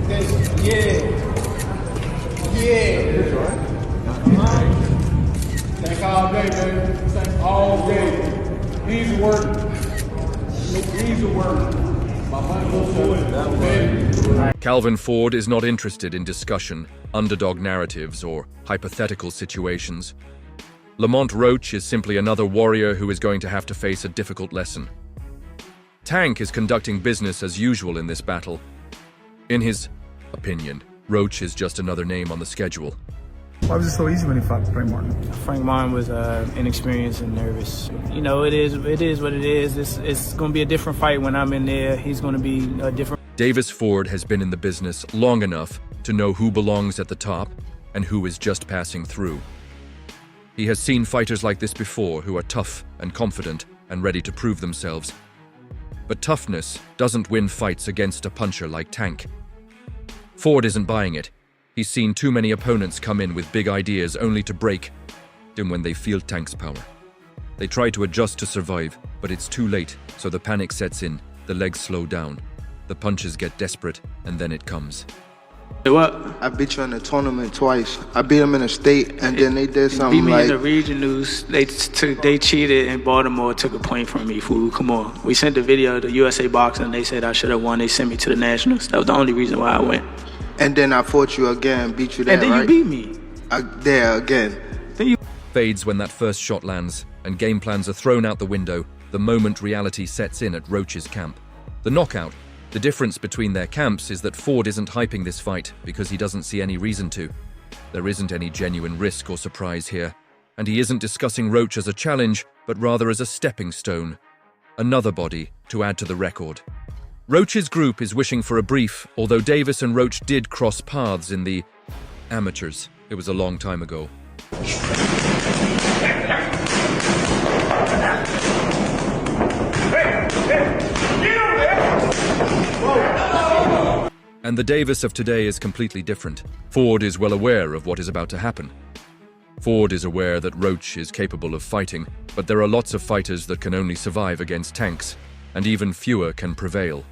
Yeah. Tank all day, baby. Tank all day. Easy work. Easy work. My money goes to it. Calvin Ford is not interested in discussion, underdog narratives, or hypothetical situations. Lamont Roach is simply another warrior who is going to have to face a difficult lesson. Tank is conducting business as usual in this battle. In his opinion, Roach is just another name on the schedule. Why was it so easy when he fought Frank Martin? Frank Martin was inexperienced and nervous. You know, it is what it is. It's going to be a different fight when I'm in there. He's going to be a different. Davis Ford has been in the business long enough to know who belongs at the top and who is just passing through. He has seen fighters like this before who are tough and confident and ready to prove themselves. But toughness doesn't win fights against a puncher like Tank. Ford isn't buying it. He's seen too many opponents come in with big ideas only to break them when they feel Tank's power. They try to adjust to survive, but it's too late, so the panic sets in, the legs slow down, the punches get desperate, and then it comes. What? I beat you in the tournament twice. I beat them in the state, and then they did something beat me like... in the regionals. They cheated in Baltimore, took a point from me, fool. Come on. We sent the video to USA Boxing, and they said I should have won. They sent me to the Nationals. That was the only reason why I went. And then I fought you again, beat you there, and then right? you beat me. There again. Then you Fades when that first shot lands, and game plans are thrown out the window the moment reality sets in at Roach's camp. The knockout. The difference between their camps is that Ford isn't hyping this fight because he doesn't see any reason to. There isn't any genuine risk or surprise here, and he isn't discussing Roach as a challenge, but rather as a stepping stone. Another body to add to the record. Roach's group is wishing for a brief, although Davis and Roach did cross paths in the amateurs. It was a long time ago. And the Davis of today is completely different. Ford is well aware of what is about to happen. Ford is aware that Roach is capable of fighting, but there are lots of fighters that can only survive against tanks, and even fewer can prevail.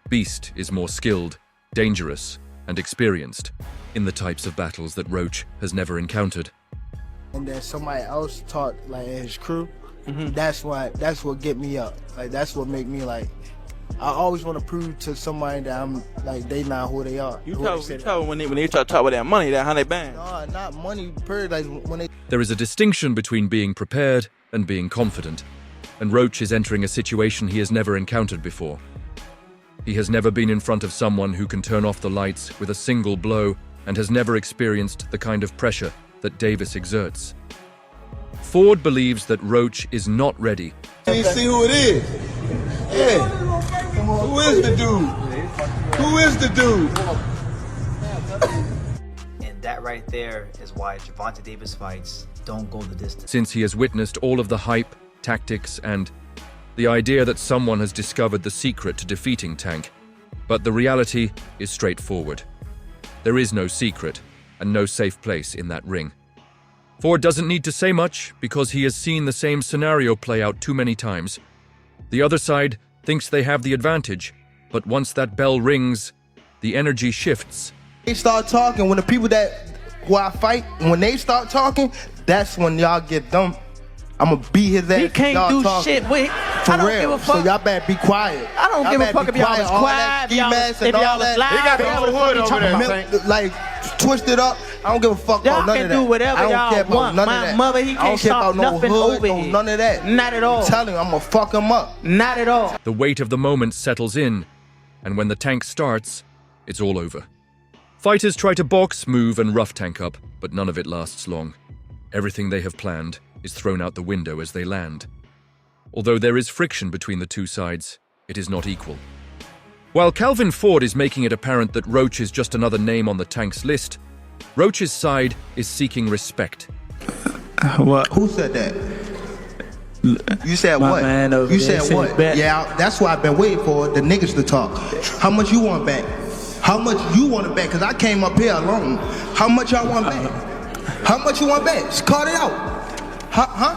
Beast is more skilled, dangerous, and experienced in the types of battles that Roach has never encountered. And then somebody else taught, like, his crew. That's what get me up. Like, that's what make me, like, I always want to prove to somebody that I'm, like, they not who they are. You talk when they try to talk about that money, that 100 band. No, not money per, like, when they... There is a distinction between being prepared and being confident, and Roach is entering a situation he has never encountered before. He has never been in front of someone who can turn off the lights with a single blow and has never experienced the kind of pressure that Davis exerts. Ford believes that Roach is not ready. You see who it is? Hey, who is the dude? Who is the dude? And that right there is why Gervonta Davis fights don't go the distance. Since he has witnessed all of the hype, tactics, and the idea that someone has discovered the secret to defeating Tank. But the reality is straightforward. There is no secret and no safe place in that ring. Ford doesn't need to say much because he has seen the same scenario play out too many times. The other side thinks they have the advantage, but once that bell rings, the energy shifts. They start talking, when the people who I fight, when they start talking, that's when y'all get dumb. I'm gonna beat his ass. He can't do shit. Wait, For I don't real. give a fuck. So y'all better be quiet. I don't give a fuck if y'all was quiet, if y'all was loud. He got the whole hood over there. Like, twisted up. I don't give a fuck about none of that. Y'all can do whatever y'all want. My mother, he can't stop nothing over here. None of that. Not at all. I'm telling you, I'm gonna fuck him up. Not at all. The weight of the moment settles in, and when the Tank starts, it's all over. Fighters try to box, move, and rough Tank up, but none of it lasts long. Everything they have planned is thrown out the window as they land. Although there is friction between the two sides, it is not equal. While Calvin Ford is making it apparent that Roach is just another name on the Tank's list, Roach's side is seeking respect. What? Who said that? You said what? Man over you there said what? back. Yeah, that's why I've been waiting for the niggas to talk. How much you want back? How much you want it back? Because I came up here alone. How much y'all want back? How much you want back? Just call it out. Huh?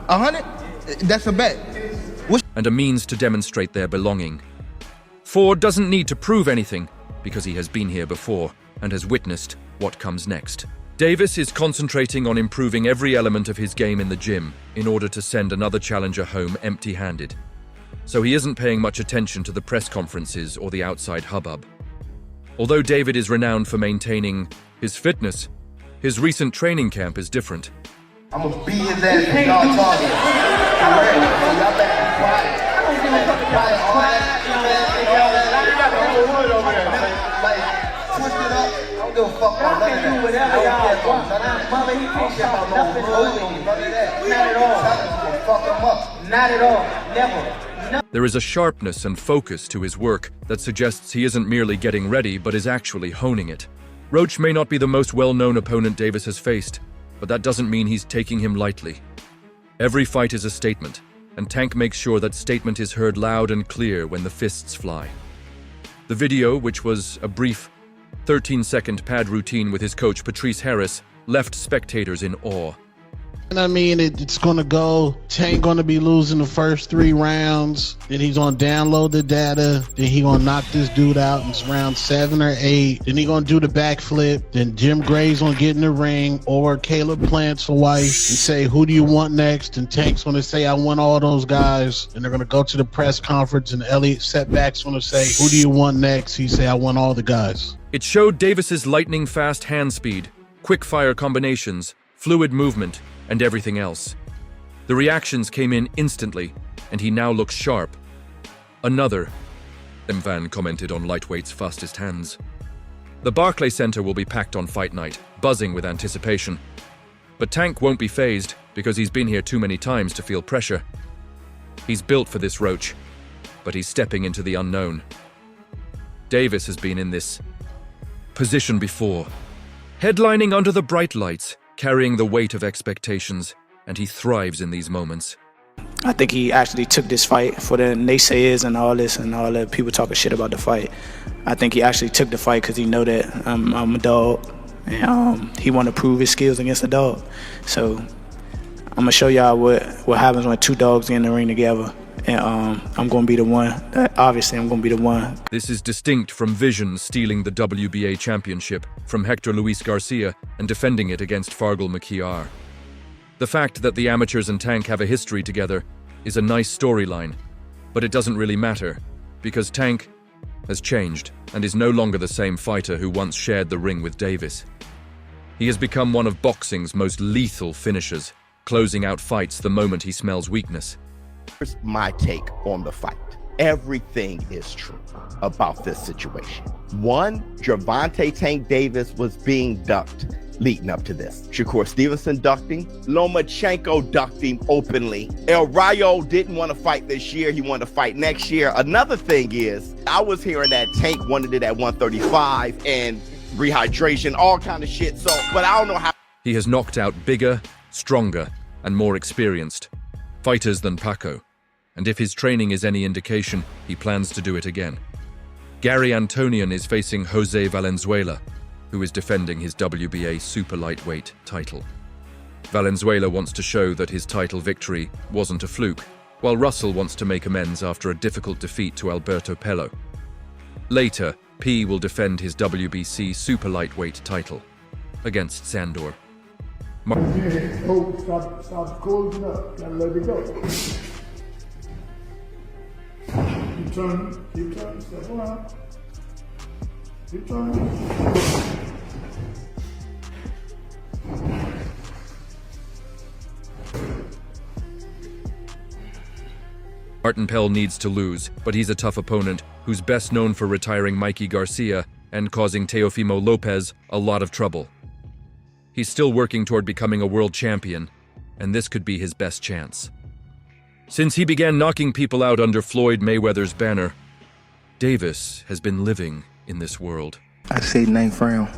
100? That's a bet. And a means to demonstrate their belonging. Ford doesn't need to prove anything. because he has been here before and has witnessed what comes next. Davis is concentrating on improving every element of his game in the gym in order to send another challenger home empty-handed. So he isn't paying much attention to the press conferences or the outside hubbub. Although David is renowned for maintaining his fitness, his recent training camp is different. I'm gonna beat his ass if y'all talking. I'm ready. So y'all better be quiet. Quiet, all that, like, twist it up. I don't give a fuck about none of that. I don't care about none of that. Mother, he can't care about no rules, none of that. Not at all. Fuck him up. Not at all. Never. There is a sharpness and focus to his work that suggests he isn't merely getting ready, but is actually honing it. Roach may not be the most well-known opponent Davis has faced, but that doesn't mean he's taking him lightly. Every fight is a statement, and Tank makes sure that statement is heard loud and clear when the fists fly. The video, which was a brief 13-second pad routine with his coach Patrice Harris, left spectators in awe. And I mean, it's going to go, Tank going to be losing the first 3 rounds, then he's going to download the data, then he going to knock this dude out in round 7 or 8, then he going to do the backflip, then Jim Gray's going to get in the ring, or Caleb Plant's wife, and say, who do you want next? And Tank's going to say, I want all those guys, and they're going to go to the press conference, and Elliot Setback's going to say, who do you want next? He say, I want all the guys. It showed Davis's lightning-fast hand speed, quick-fire combinations, fluid movement, and everything else. The reactions came in instantly, and he now looks sharp. Another, Van commented on lightweight's fastest hands. The Barclay Center will be packed on fight night, buzzing with anticipation. But Tank won't be fazed, because he's been here too many times to feel pressure. He's built for this Roach, but he's stepping into the unknown. Davis has been in this position before, headlining under the bright lights, carrying the weight of expectations, and he thrives in these moments. I think he actually took this fight for the naysayers and all this and all the people talking shit about the fight. I think he actually took the fight because he know that I'm a dog, and he want to prove his skills against a dog. So I'm gonna show y'all what happens when 2 dogs get in the ring together, and I'm gonna be the one. Obviously, I'm gonna be the one. This is distinct from Vision stealing the WBA championship from Hector Luis Garcia and defending it against Fargal McKear. The fact that the amateurs and Tank have a history together is a nice storyline, but it doesn't really matter, because Tank has changed and is no longer the same fighter who once shared the ring with Davis. He has become one of boxing's most lethal finishers, closing out fights the moment he smells weakness. Here's my take on the fight. Everything is true about this situation. 1, Gervonta Tank Davis was being ducked leading up to this. Shakur Stevenson ducked him. Lomachenko ducked him openly. El Rayo didn't want to fight this year. He wanted to fight next year. Another thing is, I was hearing that Tank wanted it at 135 and rehydration, all kind of shit. So, but I don't know how. He has knocked out bigger, stronger, and more experienced fighters than Paco, and if his training is any indication, he plans to do it again. Gary Antonian is facing Jose Valenzuela, who is defending his WBA super lightweight title. Valenzuela wants to show that his title victory wasn't a fluke, while Russell wants to make amends after a difficult defeat to Alberto Pello. Later, P will defend his WBC super lightweight title against Sandor. Stop closing up. Gotta let it go. Keep turning, step around. Keep turning. Martin Pell needs to lose, but he's a tough opponent who's best known for retiring Mikey Garcia and causing Teofimo Lopez a lot of trouble. He's still working toward becoming a world champion, and this could be his best chance. Since he began knocking people out under Floyd Mayweather's banner, Davis has been living in this world. I say 9th round.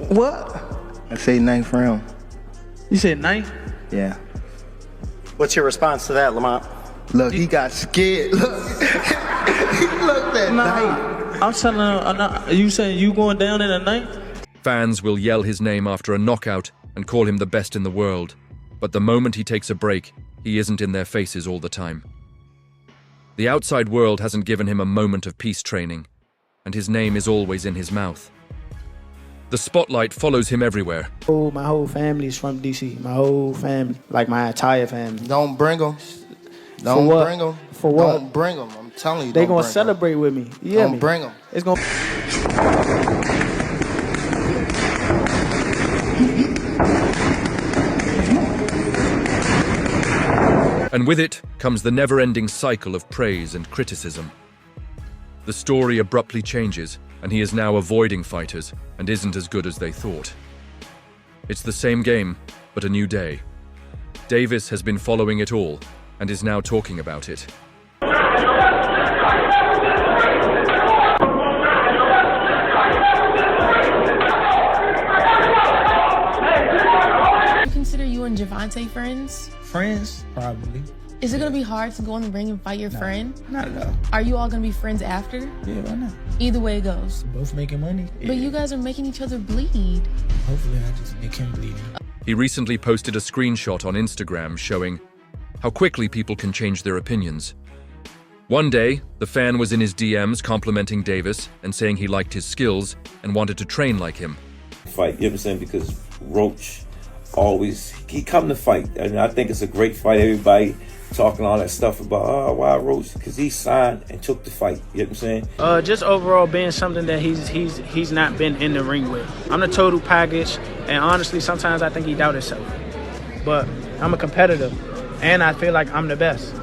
What? I say 9th round. You said 9? Yeah. What's your response to that, Lamont? Look, he got scared. Look. He looked at night. I'm telling you, you saying you going down in a 9th? Fans will yell his name after a knockout and call him the best in the world, but the moment he takes a break, he isn't in their faces all the time. The outside world hasn't given him a moment of peace training, and his name is always in his mouth. The spotlight follows him everywhere. My whole family's from DC. My whole family, like my entire family. Don't bring them. Don't bring them. For what? Don't bring them. I'm telling you. They gonna celebrate with me. Yeah. Don't bring them. It's gonna. And with it comes the never-ending cycle of praise and criticism. The story abruptly changes, and he is now avoiding fighters and isn't as good as they thought. It's the same game, but a new day. Davis has been following it all and is now talking about it. You consider you and Gervonta friends? Friends? Probably. Is it going to be hard to go in the ring and fight your friend? Not at all. Are you all going to be friends after? Yeah, why not? Either way it goes. Both making money. Yeah. But you guys are making each other bleed. Hopefully I just make him bleed. He recently posted a screenshot on Instagram showing how quickly people can change their opinions. One day, the fan was in his DMs complimenting Davis and saying he liked his skills and wanted to train like him. Fight, you know what I'm saying? Because Roach always, he come to fight. And I think it's a great fight. Everybody talking all that stuff about, why Roach? Because he signed and took the fight. You know what I'm saying? Just overall being something that he's not been in the ring with. I'm the total package, and honestly, sometimes I think he doubt himself. But I'm a competitor, and I feel like I'm the best.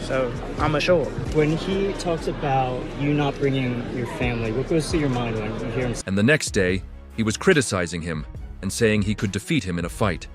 So I'm assured. When he talks about you not bringing your family, what goes through your mind when you hear him? And the next day, he was criticizing him and saying he could defeat him in a fight.